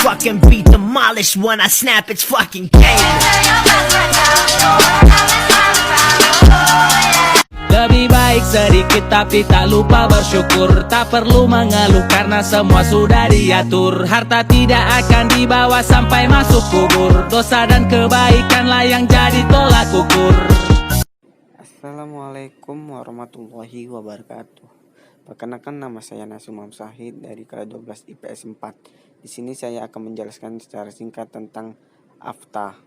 fucking beat demolished when I snap its fucking game. Lebih baik sedikit tapi tak lupa bersyukur. Tak perlu mengeluh karena semua sudah diatur. Harta tidak akan dibawa sampai masuk kubur. Dosa dan kebaikanlah yang jadi tolak ukur. Assalamualaikum warahmatullahi wabarakatuh. Perkenalkan, nama saya Nasumam Sahid dari kelas 12 IPS 4. Di sini saya akan menjelaskan secara singkat tentang AFTA.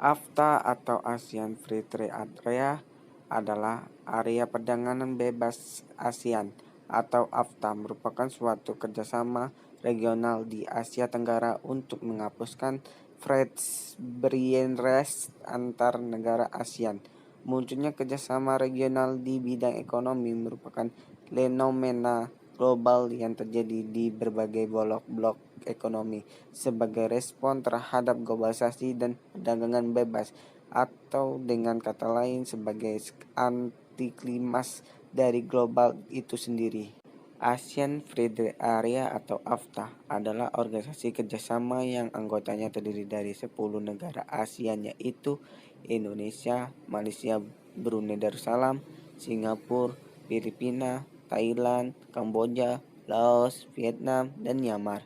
AFTA atau ASEAN Free Trade Area adalah area perdagangan bebas ASEAN atau AFTA, merupakan suatu kerjasama regional di Asia Tenggara untuk menghapuskan trade barriers antar negara ASEAN. Munculnya kerjasama regional di bidang ekonomi merupakan fenomena global yang terjadi di berbagai blok ekonomi sebagai respon terhadap globalisasi dan perdagangan bebas, atau dengan kata lain sebagai antiklimaks dari global itu sendiri. ASEAN Free Trade Area atau AFTA adalah organisasi kerjasama yang anggotanya terdiri dari 10 negara ASEAN, yaitu Indonesia, Malaysia, Brunei Darussalam, Singapura, Filipina, Thailand, Kamboja, Laos, Vietnam, dan Myanmar.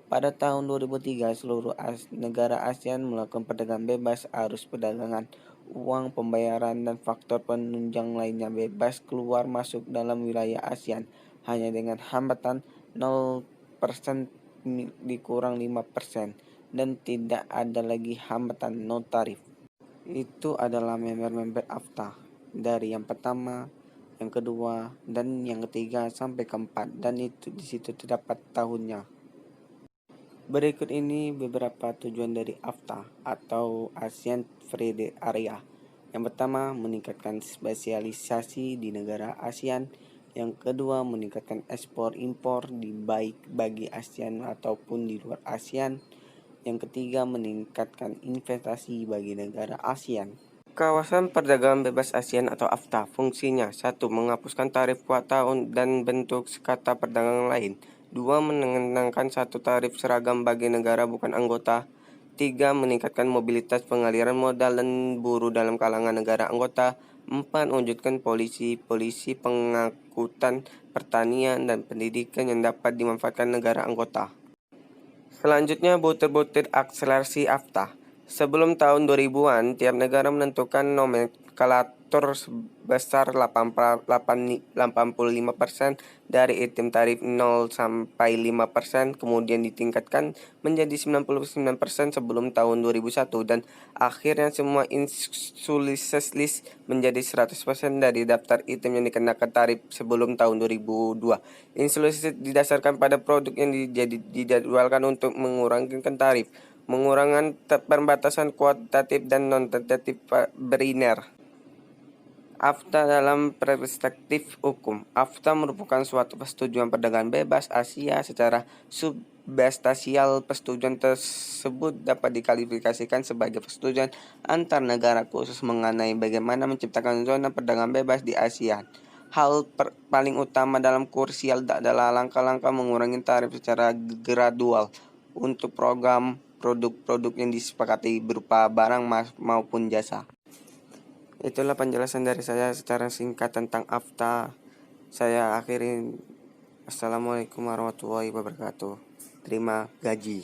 Pada tahun 2003, seluruh negara ASEAN melakukan perdagangan bebas. Arus perdagangan, uang pembayaran, dan faktor penunjang lainnya bebas keluar masuk dalam wilayah ASEAN hanya dengan hambatan 0% dikurang 5%, dan tidak ada lagi hambatan no tarif. Itu adalah member-member AFTA dari yang pertama, yang kedua, dan yang ketiga sampai keempat, dan itu di situ terdapat tahunnya. Berikut ini beberapa tujuan dari AFTA atau ASEAN Free Trade Area. Yang pertama, meningkatkan spesialisasi di negara ASEAN. Yang kedua, meningkatkan ekspor impor baik bagi ASEAN ataupun di luar ASEAN. Yang ketiga, meningkatkan investasi bagi negara ASEAN. Kawasan Perdagangan Bebas ASEAN atau AFTA fungsinya: 1. Menghapuskan tarif kuota dan bentuk sekata perdagangan lain. 2. Menenangkan satu tarif seragam bagi negara bukan anggota. 3. Meningkatkan mobilitas pengaliran modal dan buruh dalam kalangan negara anggota. 4. Mewujudkan polisi pengangkutan, pertanian, dan pendidikan yang dapat dimanfaatkan negara anggota. Selanjutnya, butir-butir akselerasi AFTA. Sebelum tahun 2000-an, tiap negara menentukan nomenklatur sebesar 85% dari item tarif 0 sampai 5%, kemudian ditingkatkan menjadi 99% sebelum tahun 2001, dan akhirnya semua insulises list menjadi 100% dari daftar item yang dikenakan tarif sebelum tahun 2002. Insulises didasarkan pada produk yang dijadwalkan untuk mengurangi tarif, mengurangi pembatasan kuantitatif dan non-kuantitatif barrier. AFTA dalam perspektif hukum. AFTA merupakan suatu persetujuan perdagangan bebas Asia secara substansial. Persetujuan tersebut dapat dikualifikasikan sebagai persetujuan antar negara khusus mengenai bagaimana menciptakan zona perdagangan bebas di ASEAN. Hal paling utama dalam krusial adalah langkah-langkah mengurangi tarif secara gradual untuk produk-produk yang disepakati berupa barang maupun jasa. Itulah penjelasan dari saya secara singkat tentang AFTA. Saya akhirin. Assalamualaikum warahmatullahi wabarakatuh. Terima gaji.